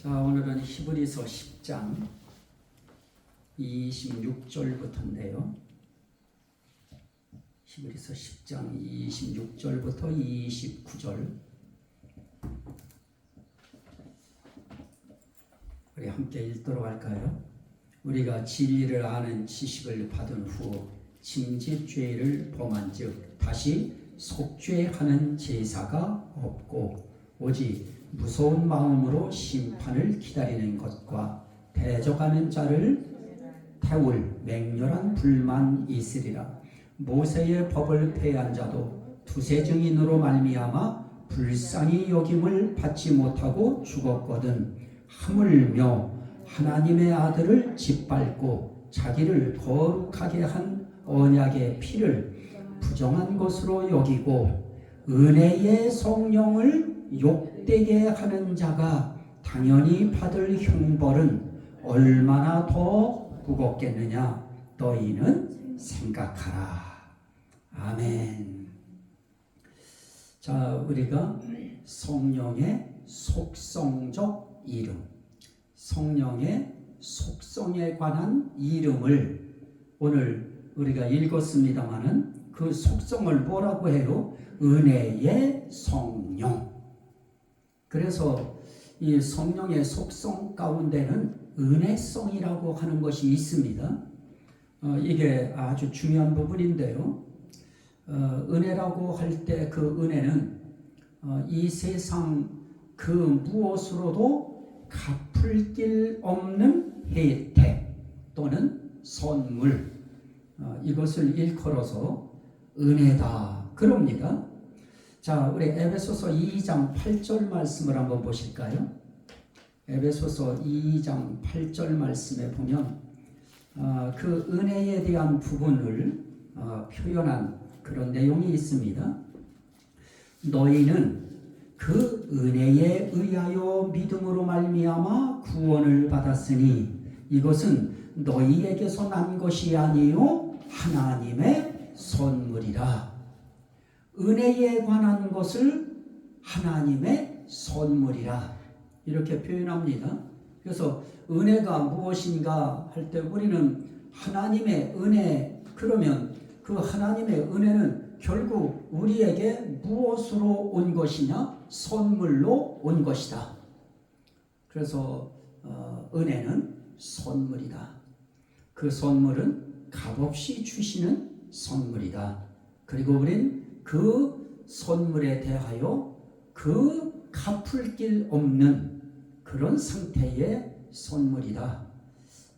자, 오늘은 히브리서 10장 26절부터인데요. 히브리서 10장 26절부터 29절 우리 함께 읽도록 할까요? 우리가 진리를 아는 지식을 받은 후 징집죄를 범한즉 다시 속죄하는 제사가 없고 오직 무서운 마음으로 심판을 기다리는 것과 대적하는 자를 태울 맹렬한 불만이 있으리라. 모세의 법을 폐한 자도 두세 증인으로 말미암아 불쌍히 여김을 받지 못하고 죽었거든. 하물며 하나님의 아들을 짓밟고 자기를 거룩하게 한 언약의 피를 부정한 것으로 여기고 은혜의 성령을 욕되게 하는 자가 당연히 받을 형벌은 얼마나 더 무겁겠느냐 너희는 생각하라. 아멘. 자, 우리가 성령의 속성적 이름, 성령의 속성에 관한 이름을 오늘 우리가 읽었습니다마는 그 속성을 뭐라고 해요? 은혜의 성령. 그래서 이 성령의 속성 가운데는 은혜성이라고 하는 것이 있습니다. 이게 아주 중요한 부분인데요. 은혜라고 할 때 그 은혜는 이 세상 그 무엇으로도 갚을 길 없는 혜택 또는 선물, 이것을 일컬어서 은혜다 그럽니다. 자, 우리 에베소서 2장 8절 말씀을 한번 보실까요? 에베소서 2장 8절 말씀에 보면 그 은혜에 대한 부분을 표현한 그런 내용이 있습니다. 너희는 그 은혜에 의하여 믿음으로 말미암아 구원을 받았으니 이것은 너희에게서 난 것이 아니요 하나님의 선물이라. 은혜에 관한 것을 하나님의 선물이라 이렇게 표현합니다. 그래서 은혜가 무엇인가 할 때 우리는 하나님의 은혜, 그러면 그 하나님의 은혜는 결국 우리에게 무엇으로 온 것이냐? 선물로 온 것이다. 그래서 은혜는 선물이다. 그 선물은 값없이 주시는 선물이다. 그리고 우린 그 선물에 대하여 그 갚을 길 없는 그런 상태의 선물이다.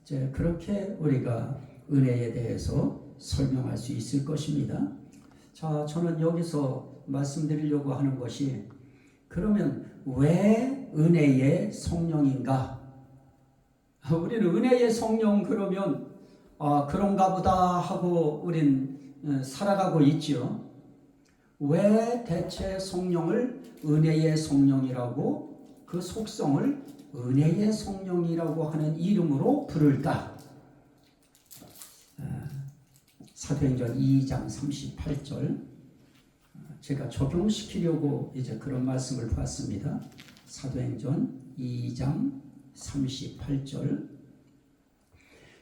이제 그렇게 우리가 은혜에 대해서 설명할 수 있을 것입니다. 자, 저는 여기서 말씀드리려고 하는 것이 그러면 왜 은혜의 성령인가? 우리는 은혜의 성령 그러면 그런가 보다 하고 우린 살아가고 있죠. 왜 대체 성령을 은혜의 성령이라고 그 속성을 은혜의 성령이라고 하는 이름으로 부를까? 사도행전 2장 38절 제가 적용시키려고 이제 그런 말씀을 봤습니다. 사도행전 2장 38절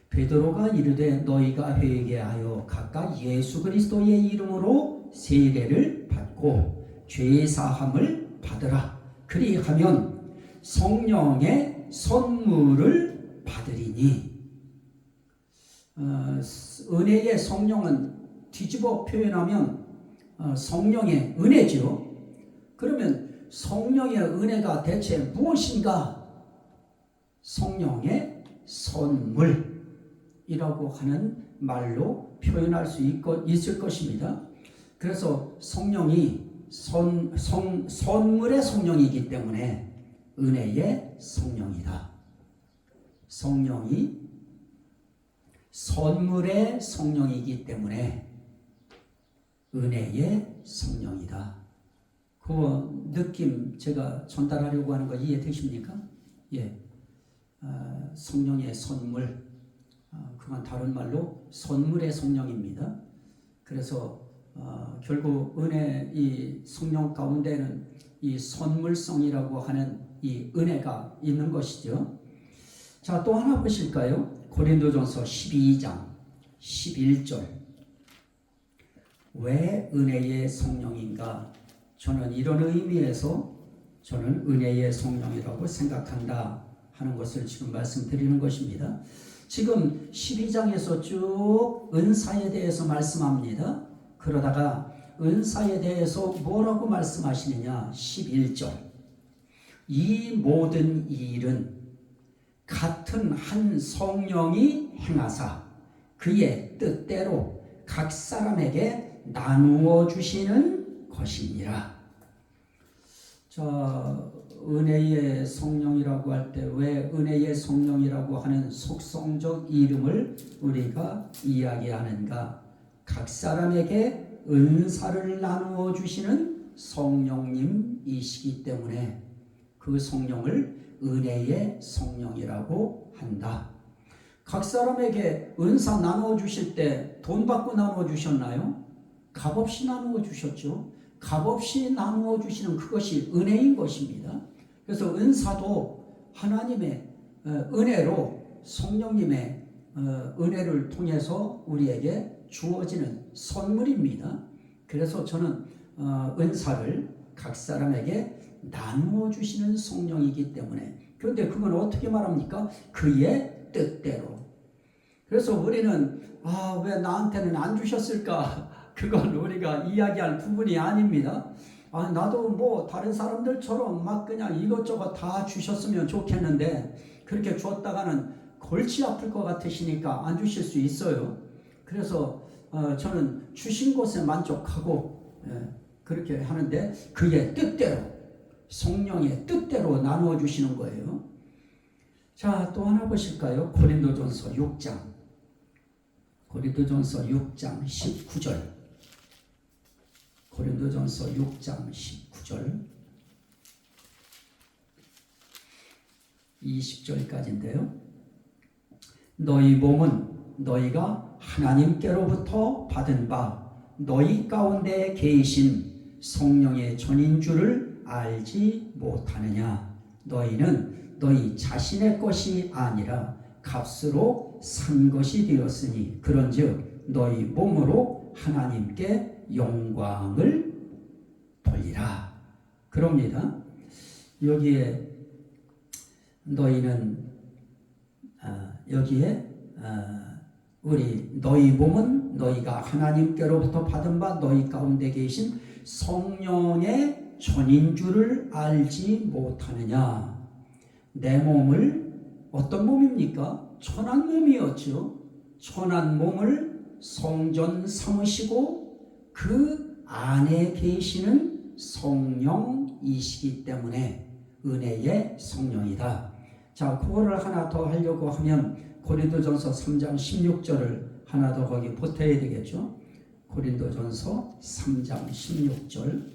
베드로가 이르되 너희가 회개하여 각각 예수 그리스도의 이름으로 세례를 받고 죄 사함을 받으라. 그리하면 성령의 선물을 받으리니. 은혜의 성령은 뒤집어 표현하면 성령의 은혜죠. 그러면 성령의 은혜가 대체 무엇인가? 성령의 선물이라고 하는 말로 표현할 수 있을 것입니다. 그래서 성령이 선물의 성령이기 때문에 은혜의 성령이다. 성령이 선물의 성령이기 때문에 은혜의 성령이다. 그 느낌 제가 전달하려고 하는 거 이해되십니까? 예, 성령의 선물, 그건 다른 말로 선물의 성령입니다. 그래서 결국 은혜 이 성령 가운데는 이 선물성이라고 하는 이 은혜가 있는 것이죠. 자, 또 하나 보실까요? 고린도전서 12장 11절. 왜 은혜의 성령인가? 저는 이런 의미에서 저는 은혜의 성령이라고 생각한다 하는 것을 지금 말씀드리는 것입니다. 지금 12장에서 쭉 은사에 대해서 말씀합니다. 그러다가 은사에 대해서 뭐라고 말씀하시느냐? 11절. 이 모든 일은 같은 한 성령이 행하사 그의 뜻대로 각 사람에게 나누어 주시는 것이니라. 자, 은혜의 성령이라고 할 때 왜 은혜의 성령이라고 하는 속성적 이름을 우리가 이야기하는가? 각 사람에게 은사를 나누어 주시는 성령님이시기 때문에 그 성령을 은혜의 성령이라고 한다. 각 사람에게 은사 나누어 주실 때 돈 받고 나누어 주셨나요? 값없이 나누어 주셨죠. 값없이 나누어 주시는 그것이 은혜인 것입니다. 그래서 은사도 하나님의 은혜로 성령님의 은혜를 통해서 우리에게 주어지는 선물입니다. 그래서 저는 은사를 각 사람에게 나누어 주시는 성령이기 때문에, 그런데 그건 어떻게 말합니까? 그의 뜻대로. 그래서 우리는 왜 나한테는 안 주셨을까? 그건 우리가 이야기할 부분이 아닙니다. 나도 뭐 다른 사람들처럼 막 그냥 이것저것 다 주셨으면 좋겠는데 그렇게 주었다가는 골치 아플 것 같으시니까 안 주실 수 있어요. 그래서 저는 주신 것에 만족하고 그렇게 하는데 그의 뜻대로, 성령의 뜻대로 나누어 주시는 거예요. 자, 또 하나 보실까요? 고린도전서 6장 19절. 고린도전서 6장 19절 20절까지인데요. 너희 몸은 너희가 하나님께로부터 받은 바 너희 가운데 계신 성령의 전인 줄을 알지 못하느냐? 너희는 너희 자신의 것이 아니라 값으로 산 것이 되었으니 그런즉 너희 몸으로 하나님께 영광을 돌리라. 그럽니다. 여기에 너희는 우리 너희 몸은 너희가 하나님께로부터 받은 바 너희 가운데 계신 성령의 전인 줄을 알지 못하느냐? 내 몸을 어떤 몸입니까? 천한 몸이었죠. 천한 몸을 성전 삼으시고 그 안에 계시는 성령이시기 때문에 은혜의 성령이다. 자, 그거를 하나 더 하려고 하면 고린도전서 3장 16절을 하나 더 거기 보태야 되겠죠. 고린도전서 3장 16절.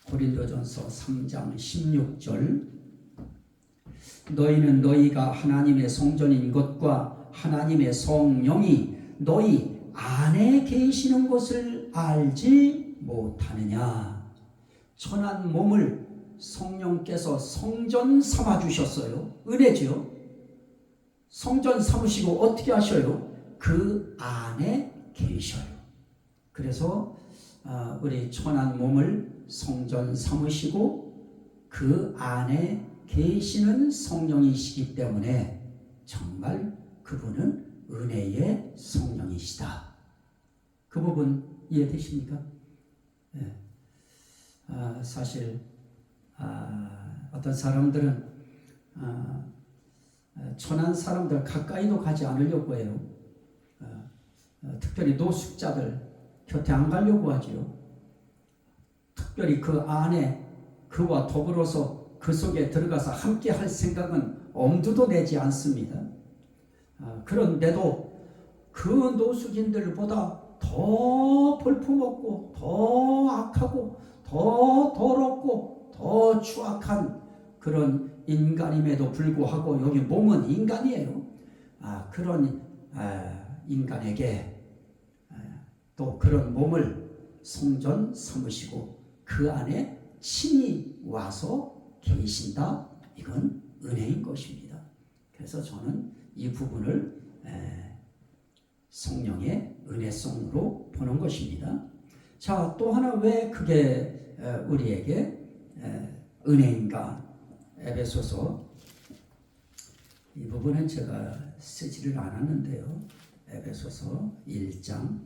고린도전서 3장 16절. 너희는 너희가 하나님의 성전인 것과 하나님의 성령이 너희 안에 계시는 것을 알지 못하느냐? 천한 몸을 성령께서 성전 삼아 주셨어요. 은혜지요. 성전 삼으시고 어떻게 하셔요? 그 안에 계셔요. 그래서 우리 천한 몸을 성전 삼으시고 그 안에 계시는 성령이시기 때문에 정말 그분은 은혜의 성령이시다. 그 부분 이해되십니까? 네. 사실 어떤 사람들은 천한 사람들 가까이도 가지 않으려고 해요. 특별히 노숙자들 곁에 안 가려고 하지요. 특별히 그 안에 그와 더불어서 그 속에 들어가서 함께 할 생각은 엄두도 내지 않습니다. 그런데도 그 노숙인들보다 더 볼품없고 더 악하고 더 더럽고 더 추악한 그런 인간임에도 불구하고 여기 몸은 인간이에요. 그런 인간에게 또 그런 몸을 성전 삼으시고 그 안에 친히 와서 계신다. 이건 은혜인 것입니다. 그래서 저는 이 부분을 성령의 은혜성으로 보는 것입니다. 자, 또 하나 왜 그게 우리에게 은혜인가? 에베소서 이 부분은 제가 쓰지를 않았는데요. 에베소서 1장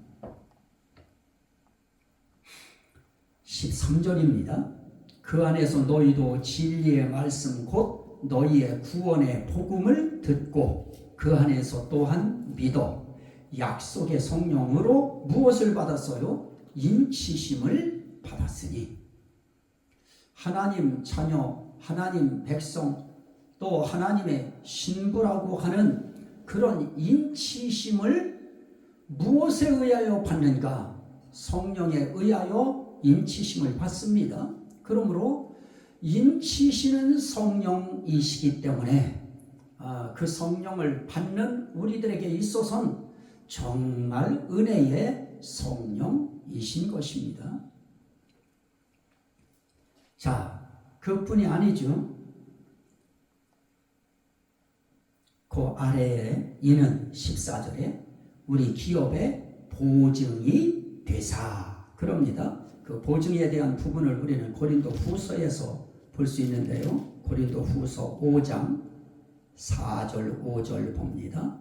13절입니다. 그 안에서 너희도 진리의 말씀 곧 너희의 구원의 복음을 듣고 그 안에서 또한 믿어 약속의 성령으로 무엇을 받았어요? 인치심을 받았으니. 하나님 자녀, 하나님 백성, 또 하나님의 신부라고 하는 그런 인치심을 무엇에 의하여 받는가? 성령에 의하여 인치심을 받습니다. 그러므로 인치시는 성령이시기 때문에 그 성령을 받는 우리들에게 있어서는 정말 은혜의 성령이신 것입니다. 자, 그뿐이 아니죠. 그 아래에 이는 14절에 우리 기업의 보증이 되사 그럽니다. 그 보증에 대한 부분을 우리는 고린도 후서에서 볼 수 있는데요. 고린도 후서 5장 4절 5절 봅니다.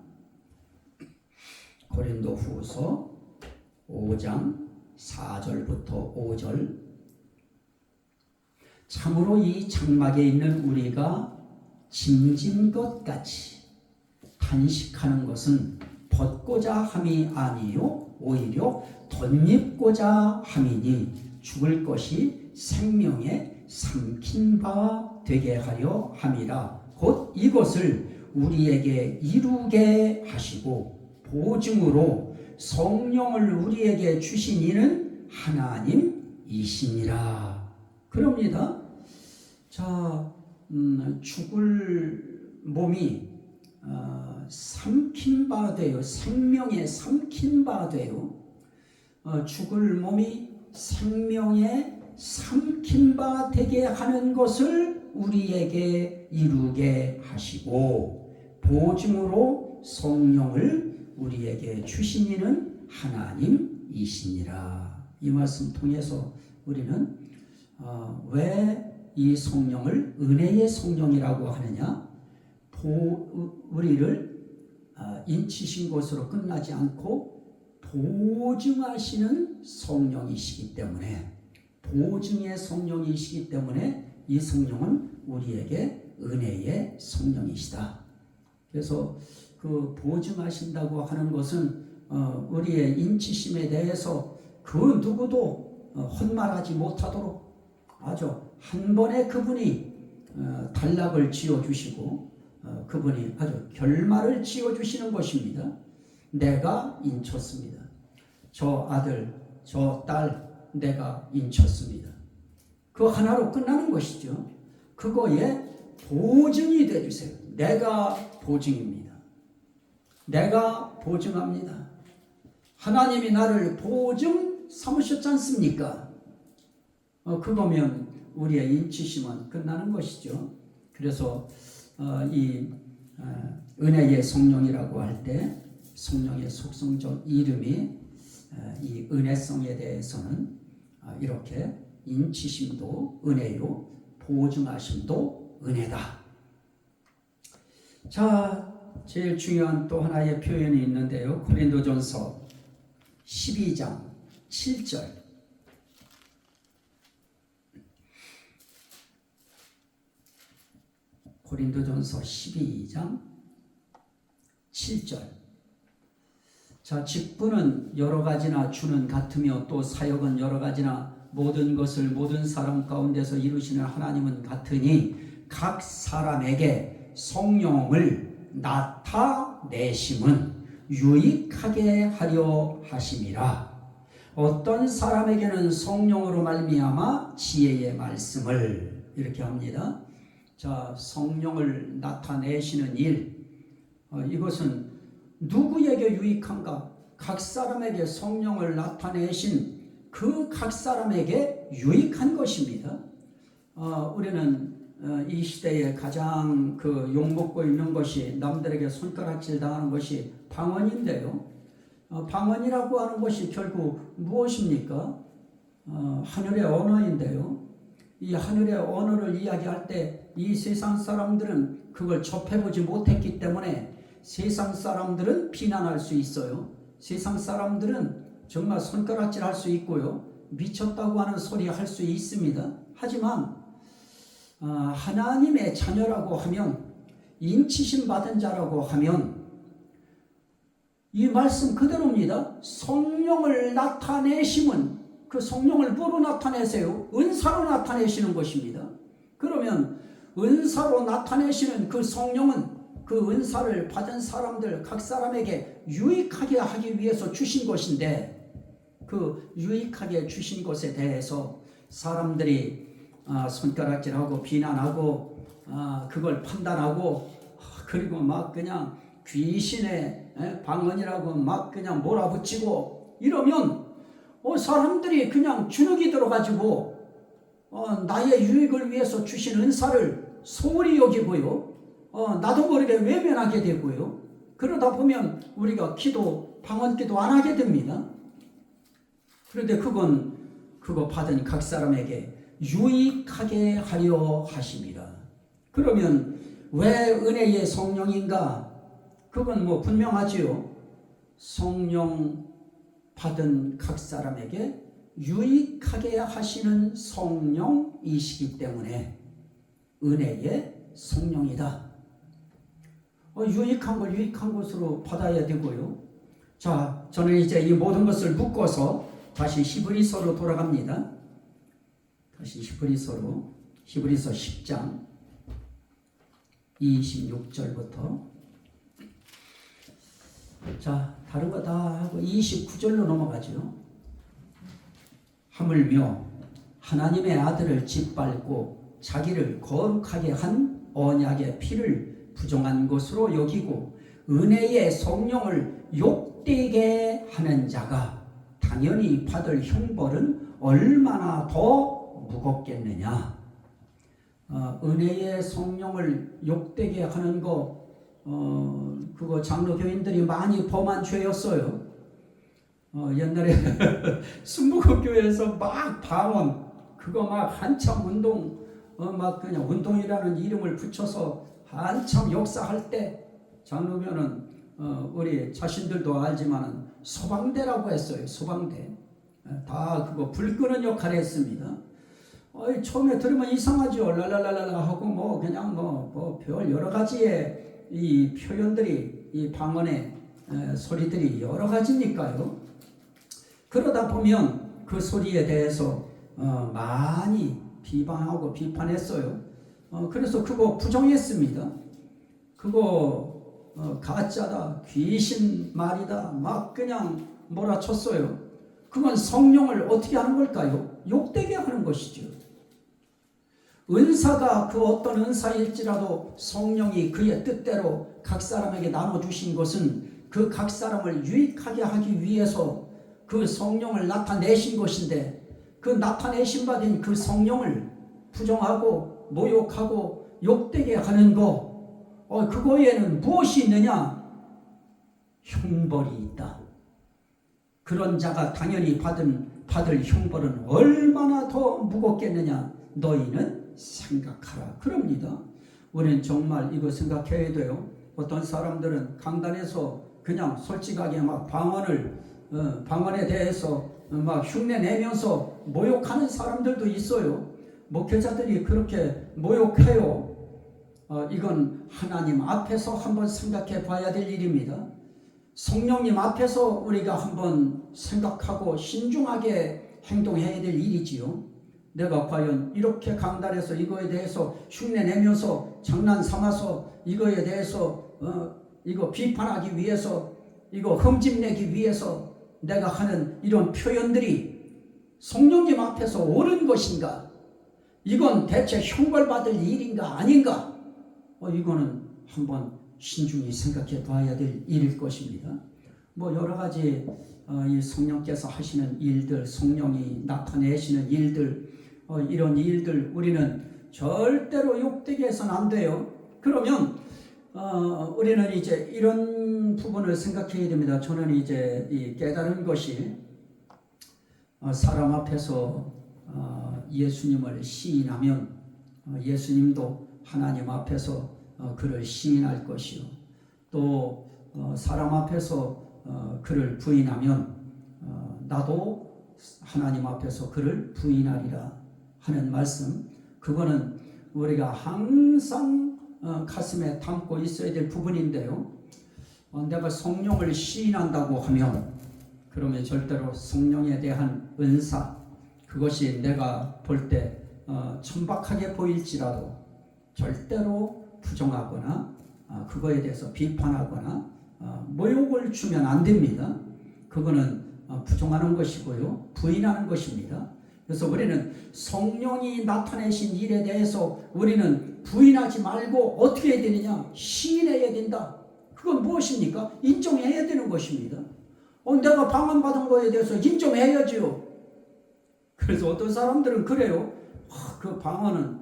고린도 후서 5장 4절부터 5절 참으로 이 장막에 있는 우리가 짐진 것 같이 탄식하는 것은 벗고자 함이 아니요 오히려 덧입고자 함이니 죽을 것이 생명에 삼킨 바 되게 하려 함이라. 곧 이것을 우리에게 이루게 하시고 보증으로 성령을 우리에게 주신 이는 하나님이시니라. 그럽니다. 자, 죽을 몸이 삼킨 바 되요. 생명에 삼킨 바 되요. 죽을 몸이 생명에 삼킨 바 되게 하는 것을 우리에게 이루게 하시고 보증으로 성령을 우리에게 주신 이는 하나님이시니라. 이 말씀 통해서 우리는 왜 이 성령을 은혜의 성령이라고 하느냐? 우리를 인치신 것으로 끝나지 않고 보증하시는 성령이시기 때문에, 보증의 성령이시기 때문에 이 성령은 우리에게 은혜의 성령이시다. 그래서 그 보증하신다고 하는 것은 우리의 인치심에 대해서 그 누구도 헛말하지 못하도록 아주 한 번에 그분이 단락을 지어주시고 그분이 아주 결말을 지어주시는 것입니다. 내가 인쳤습니다. 저 아들, 저 딸 내가 인쳤습니다. 그 하나로 끝나는 것이죠. 그거에 보증이 되주세요. 내가 보증입니다. 내가 보증합니다. 하나님이 나를 보증 삼으셨지 않습니까? 그거면 우리의 인치심은 끝나는 것이죠. 그래서 이 은혜의 성령이라고 할 때 성령의 속성적 이름이 이 은혜성에 대해서는 이렇게 인치심도 은혜요, 보증하심도 은혜다. 자, 제일 중요한 또 하나의 표현이 있는데요. 고린도전서 12장 7절. 고린도전서 12장 7절. 자, 직분은 여러 가지나 주는 같으며 또 사역은 여러 가지나 모든 것을 모든 사람 가운데서 이루시는 하나님은 같으니 각 사람에게 성령을 나타내심은 유익하게 하려 하심이라. 어떤 사람에게는 성령으로 말미암아 지혜의 말씀을, 이렇게 합니다. 자, 성령을 나타내시는 일, 이것은 누구에게 유익한가? 각 사람에게 성령을 나타내신 그 각 사람에게 유익한 것입니다. 우리는 이 시대에 가장 그 욕먹고 있는 것이, 남들에게 손가락질 당하는 것이 방언인데요. 방언이라고 하는 것이 결국 무엇입니까? 하늘의 언어인데요. 이 하늘의 언어를 이야기할 때 이 세상 사람들은 그걸 접해보지 못했기 때문에 세상 사람들은 비난할 수 있어요. 세상 사람들은 정말 손가락질 할 수 있고요. 미쳤다고 하는 소리 할 수 있습니다. 하지만 하나님의 자녀라고 하면, 인치심 받은 자라고 하면 이 말씀 그대로입니다. 성령을 나타내심은, 그 성령을 뭐로 나타내세요? 은사로 나타내시는 것입니다. 그러면 은사로 나타내시는 그 성령은 그 은사를 받은 사람들 각 사람에게 유익하게 하기 위해서 주신 것인데, 그 유익하게 주신 것에 대해서 사람들이 손가락질하고 비난하고 그걸 판단하고, 그리고 막 그냥 귀신의 방언이라고 막 그냥 몰아붙이고 이러면 사람들이 그냥 주눅이 들어가지고 나의 유익을 위해서 주신 은사를 소홀히 여기고요, 나도 모르게 외면하게 되고요. 그러다 보면 우리가 방언 기도 안 하게 됩니다. 그런데 그거 받은 각 사람에게 유익하게 하려 하십니다. 그러면 왜 은혜의 성령인가? 그건 뭐 분명하지요. 성령 받은 각 사람에게 유익하게 하시는 성령이시기 때문에 은혜의 성령이다. 유익한 걸 유익한 것으로 받아야 되고요. 자, 저는 이제 이 모든 것을 묶어서 다시 히브리서로 돌아갑니다. 다시 히브리서 10장 26절부터. 자, 다른 거 다 하고 29절로 넘어가죠. 하물며 하나님의 아들을 짓밟고 자기를 거룩하게 한 언약의 피를 부정한 것으로 여기고 은혜의 성령을 욕되게 하는 자가 당연히 받을 형벌은 얼마나 더 무겁겠느냐. 은혜의 성령을 욕되게 하는 거, 그거 장로교인들이 많이 범한 죄였어요. 옛날에 순복음교회에서 막 방언, 그거 막 한참 막 그냥 운동이라는 이름을 붙여서 한참 역사할 때 장로교는 우리 자신들도 알지만은 소방대라고 했어요. 소방대. 다 그거 불 끄는 역할을 했습니다. 처음에 들으면 이상하죠. 랄랄랄라 하고 뭐 그냥 뭐 별 여러 가지의 이 표현들이, 이 방언의 소리들이 여러 가지니까요. 그러다 보면 그 소리에 대해서 많이 비방하고 비판했어요. 그래서 그거 부정했습니다. 그거 가짜다, 귀신 말이다, 막 그냥 몰아쳤어요. 그건 성령을 어떻게 하는 걸까요? 욕되게 하는 것이죠. 은사가 그 어떤 은사일지라도 성령이 그의 뜻대로 각 사람에게 나눠주신 것은 그 각 사람을 유익하게 하기 위해서 그 성령을 나타내신 것인데, 그 나타내신 바 된 그 성령을 부정하고 모욕하고 욕되게 하는 그거에는 무엇이 있느냐? 형벌이 있다. 그런 자가 당연히 받을 형벌은 얼마나 더 무겁겠느냐? 너희는 생각하라. 그럽니다. 우리는 정말 이거 생각해야 돼요. 어떤 사람들은 강단에서 그냥 솔직하게 막 방언에 대해서 막 흉내 내면서 모욕하는 사람들도 있어요. 목회자들이 그렇게 모욕해요. 이건 하나님 앞에서 한번 생각해 봐야 될 일입니다. 성령님 앞에서 우리가 한번 생각하고 신중하게 행동해야 될 일이지요. 내가 과연 이렇게 강단에서 이거에 대해서 흉내 내면서 장난 삼아서 이거에 대해서 이거 비판하기 위해서, 이거 흠집내기 위해서 내가 하는 이런 표현들이 성령님 앞에서 옳은 것인가? 이건 대체 형벌받을 일인가 아닌가? 이거는 한번 신중히 생각해 봐야 될 일일 것입니다. 뭐 여러 가지 이 성령께서 하시는 일들, 성령이 나타내시는 일들, 이런 일들 우리는 절대로 욕되게 해서는 안 돼요. 그러면 우리는 이제 이런 부분을 생각해야 됩니다. 저는 이제 이 깨달은 것이 사람 앞에서 예수님을 시인하면 예수님도 하나님 앞에서 그를 시인할 것이요. 또 사람 앞에서 그를 부인하면 나도 하나님 앞에서 그를 부인하리라 하는 말씀, 그거는 우리가 항상 가슴에 담고 있어야 될 부분인데요. 내가 성령을 시인한다고 하면 그러면 절대로 성령에 대한 은사, 그것이 내가 볼 때 천박하게 보일지라도 절대로 부정하거나 그거에 대해서 비판하거나 모욕을 주면 안 됩니다. 그거는 부정하는 것이고요, 부인하는 것입니다. 그래서 우리는 성령이 나타내신 일에 대해서 우리는 부인하지 말고 어떻게 해야 되느냐? 시인해야 된다. 그건 무엇입니까? 인정해야 되는 것입니다. 내가 방언받은 거에 대해서 인정해야지요. 그래서 어떤 사람들은 그래요. 그 방언은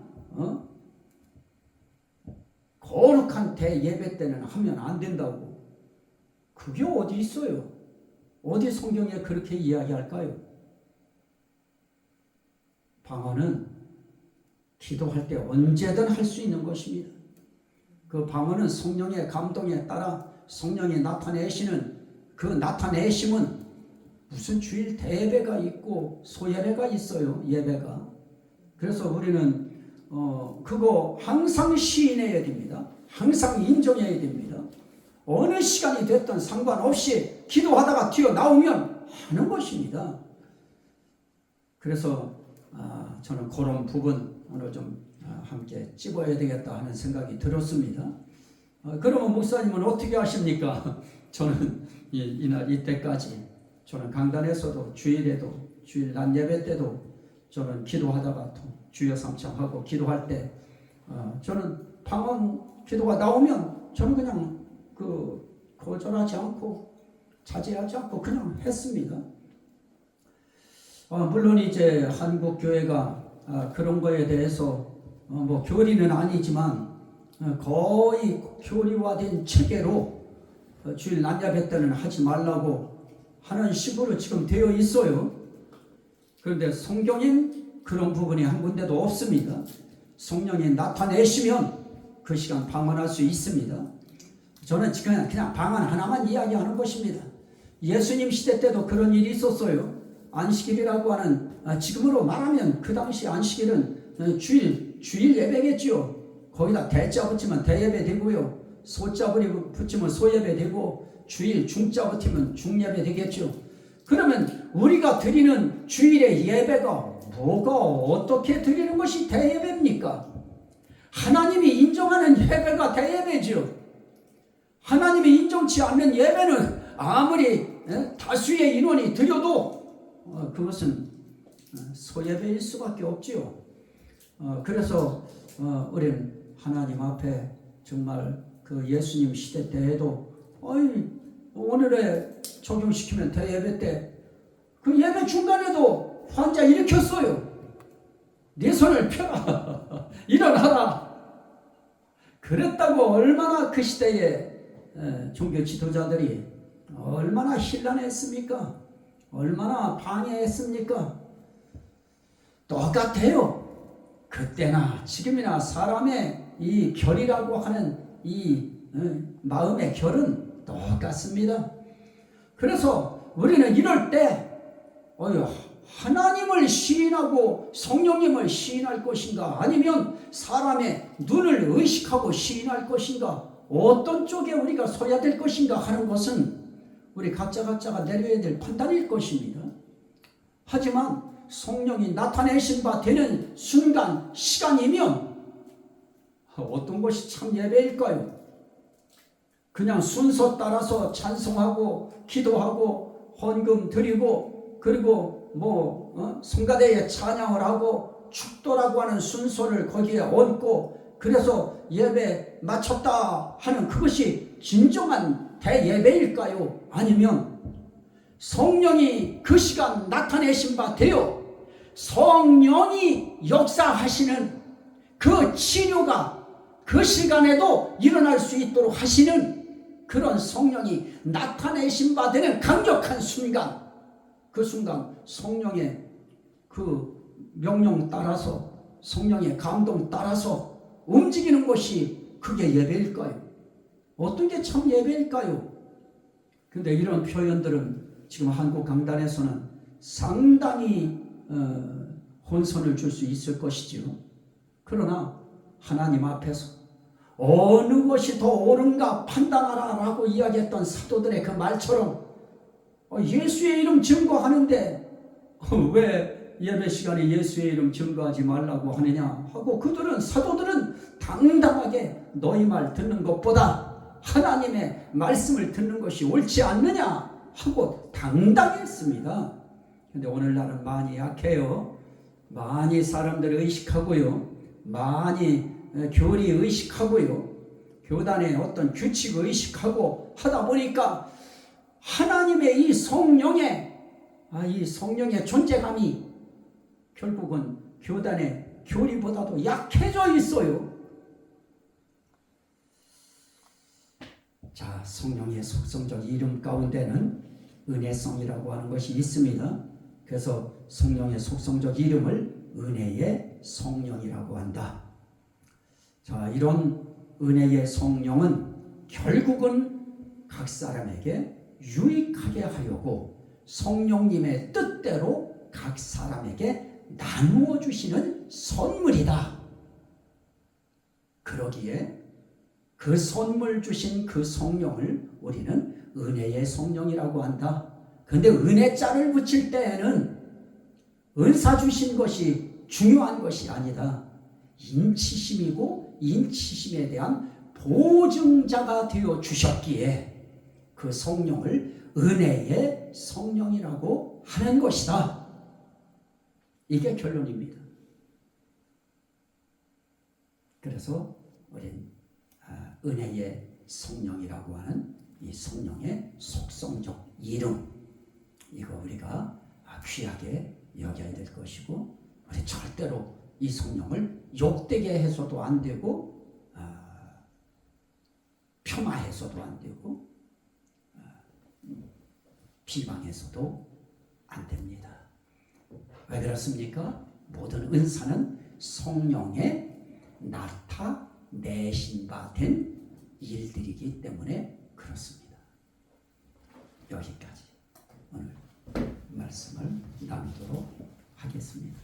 거룩한 대예배 때는 하면 안 된다고. 그게 어디 있어요? 어디 성경에 그렇게 이야기할까요? 방언은 기도할 때 언제든 할 수 있는 것입니다. 그 방언은 성령의 감동에 따라 성령이 나타내시는 그 나타내심은 무슨 주일 대예배가 있고 소예배가 있어요. 예배가. 그래서 우리는 그거 항상 시인해야 됩니다. 항상 인정해야 됩니다. 어느 시간이 됐든 상관없이 기도하다가 튀어나오면 하는 것입니다. 그래서 저는 그런 부분 오늘 좀 함께 찝어야 되겠다 하는 생각이 들었습니다. 그러면 목사님은 어떻게 하십니까? 저는 이때까지 저는 강단에서도 주일에도 주일 낮 예배 때도 저는 기도하다가 주여 삼창하고 기도할 때 저는 방언 기도가 나오면 저는 그냥 거절하지 않고 자제하지 않고 그냥 했습니다. 물론 이제 한국 교회가 그런 거에 대해서 뭐 교리는 아니지만 거의 교리화된 체계로 주일 낮 예배 때는 하지 말라고 하는 식으로 지금 되어 있어요. 그런데 성경엔 그런 부분이 한 군데도 없습니다. 성령이 나타내시면 그 시간 방언할 수 있습니다. 저는 그냥 방언 하나만 이야기하는 것입니다. 예수님 시대 때도 그런 일이 있었어요. 안식일이라고 하는, 지금으로 말하면 그 당시 안식일은 주일 예배겠지요. 거기다 대자 붙이면 대예배 되고요, 소자 붙이면 소예배 되고, 주일 중자 붙이면 중예배 되겠죠. 그러면 우리가 드리는 주일의 예배가 뭐가 어떻게 드리는 것이 대예배입니까? 하나님이 인정하는 예배가 대예배죠. 하나님이 인정치 않는 예배는 아무리 다수의 인원이 드려도 그것은 소예배일 수밖에 없지요. 그래서 우리는 하나님 앞에 정말 그 예수님 시대 때에도 오늘에 적용시키면 대예배 때 그 예배 중간에도 환자 일으켰어요. 네 손을 펴라. 일어나라. 그랬다고 얼마나 그 시대에 종교 지도자들이 얼마나 혼란했습니까? 얼마나 방해했습니까? 똑같아요. 그때나 지금이나 사람의 이 결이라고 하는 이 마음의 결은 똑같습니다. 그래서 우리는 이럴 때 하나님을 시인하고 성령님을 시인할 것인가, 아니면 사람의 눈을 의식하고 시인할 것인가, 어떤 쪽에 우리가 서야 될 것인가 하는 것은 우리 각자가 내려야 될 판단일 것입니다. 하지만 성령이 나타내신 바 되는 순간, 시간이면 어떤 것이 참 예배일까요? 그냥 순서 따라서 찬송하고 기도하고 헌금 드리고, 그리고 성가대에 찬양을 하고 축도라고 하는 순서를 거기에 얹고 그래서 예배 마쳤다 하는 그것이 진정한 대예배일까요? 아니면 성령이 그 시간 나타내신 바 되어 성령이 역사하시는 그 치료가 그 시간에도 일어날 수 있도록 하시는 그런 성령이 나타내신 바 되는 강력한 순간, 그 순간 성령의 그 명령 따라서, 성령의 감동 따라서 움직이는 것이 그게 예배일까요? 어떤 게 참 예배일까요? 근데 이런 표현들은 지금 한국 강단에서는 상당히 혼선을 줄 수 있을 것이지요. 그러나 하나님 앞에서 어느 것이 더 옳은가 판단하라 라고 이야기했던 사도들의 그 말처럼 예수의 이름 증거하는데 왜 예배 시간에 예수의 이름 증거하지 말라고 하느냐 하고, 그들은, 사도들은 당당하게 너희 말 듣는 것보다 하나님의 말씀을 듣는 것이 옳지 않느냐 하고 당당했습니다. 그런데 오늘날은 많이 약해요. 많이 사람들을 의식하고요, 많이 교리 의식하고요, 교단의 어떤 규칙을 의식하고 하다 보니까 하나님의 이 성령의 존재감이 결국은 교단의 교리보다도 약해져 있어요. 자, 성령의 속성적 이름 가운데는 은혜성이라고 하는 것이 있습니다. 그래서 성령의 속성적 이름을 은혜의 성령이라고 한다. 자, 이런 은혜의 성령은 결국은 각 사람에게 유익하게 하려고 성령님의 뜻대로 각 사람에게 나누어 주시는 선물이다. 그러기에 그 선물 주신 그 성령을 우리는 은혜의 성령이라고 한다. 그런데 은혜자를 붙일 때에는 은사 주신 것이 중요한 것이 아니다. 인치심이고 인치심에 대한 보증자가 되어 주셨기에 그 성령을 은혜의 성령이라고 하는 것이다. 이게 결론입니다. 그래서 우리는 은혜의 성령이라고 하는 이 성령의 속성적 이름, 이거 우리가 귀하게 여겨야 될 것이고, 우리 절대로 이 성령을 욕되게 해서도 안 되고, 폄하해서도 안 되고, 비방해서도 안 됩니다. 왜 그렇습니까? 모든 은사는 성령의 나타내신 바 된 일들이기 때문에 그렇습니다. 여기까지 오늘 말씀을 나누도록 하겠습니다.